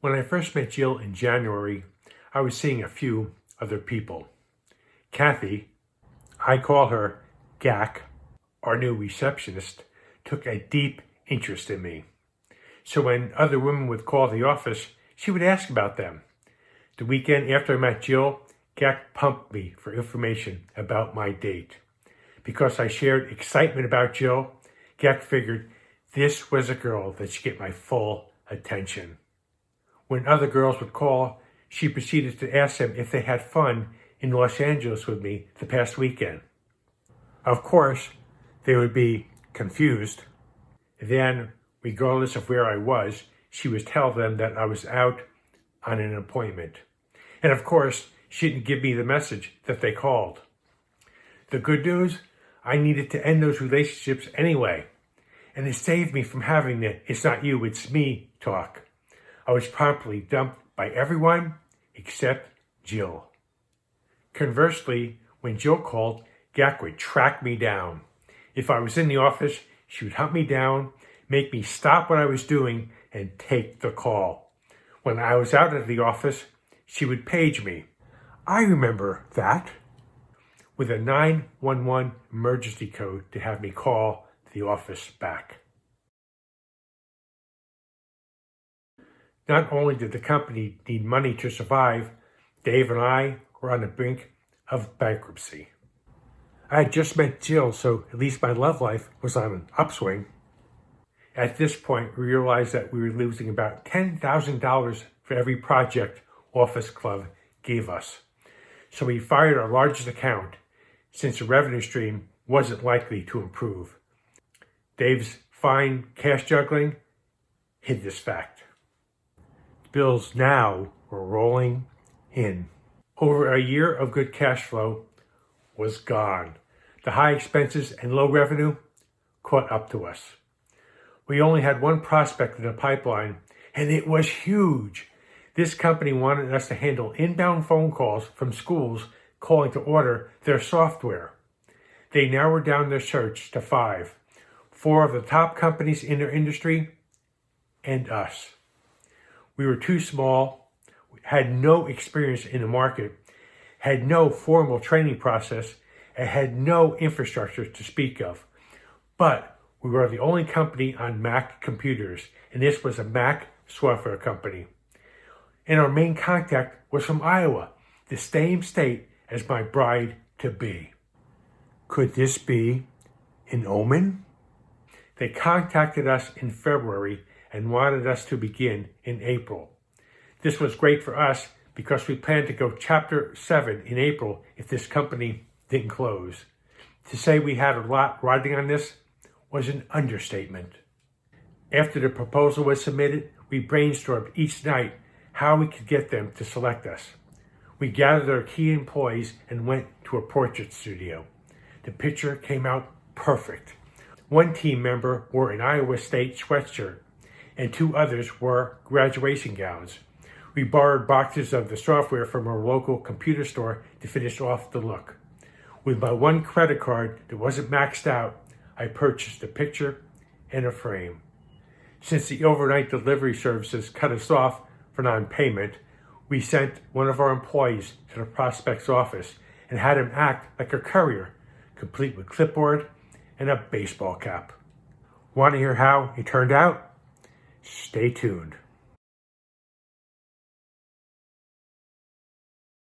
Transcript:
When I first met Jill in January, I was seeing a few other people. Cathy, I call her Gak, our new receptionist, took a deep interest in me. So when other women would call the office, she would ask about them. The weekend after I met Jill, Gak pumped me for information about my date. Because I shared excitement about Jill, Gak figured this was a girl that should get my full attention. When other girls would call, she proceeded to ask them if they had fun in Los Angeles with me the past weekend. Of course, they would be confused. Then, regardless of where I was, she would tell them that I was out on an appointment. And of course, she didn't give me the message that they called. The good news, I needed to end those relationships anyway. And it saved me from having the "it's not you, it's me" talk. I was promptly dumped by everyone except Jill. Conversely, when Jill called, Gak would track me down. If I was in the office, she would hunt me down, make me stop what I was doing, and take the call. When I was out of the office, she would page me. I remember that. With a 911 emergency code to have me call the office back. Not only did the company need money to survive, Dave and I were on the brink of bankruptcy. I had just met Jill, so at least my love life was on an upswing. At this point, we realized that we were losing about $10,000 for every project Office Club gave us. So we fired our largest account, since the revenue stream wasn't likely to improve. Dave's fine cash juggling hid this fact. Bills now were rolling in. Over a year of good cash flow was gone. The high expenses and low revenue caught up to us. We only had one prospect in the pipeline, and it was huge. This company wanted us to handle inbound phone calls from schools calling to order their software. They narrowed down their search to 5. 4 of the top companies in their industry, and us. We were too small, had no experience in the market, had no formal training process, and had no infrastructure to speak of. But we were the only company on Mac computers, and this was a Mac software company. And our main contact was from Iowa, the same state as my bride-to-be. Could this be an omen? They contacted us in February and wanted us to begin in April. This was great for us because we planned to go Chapter 7 in April if this company didn't close. To say we had a lot riding on this was an understatement. After the proposal was submitted, we brainstormed each night how we could get them to select us. We gathered our key employees and went to a portrait studio. The picture came out perfect. One team member wore an Iowa State sweatshirt, and 2 others wore graduation gowns. We borrowed boxes of the software from our local computer store to finish off the look. With my one credit card that wasn't maxed out, I purchased a picture and a frame. Since the overnight delivery services cut us off for non-payment, we sent one of our employees to the prospect's office and had him act like a courier, complete with clipboard and a baseball cap. Want to hear how it turned out? Stay tuned.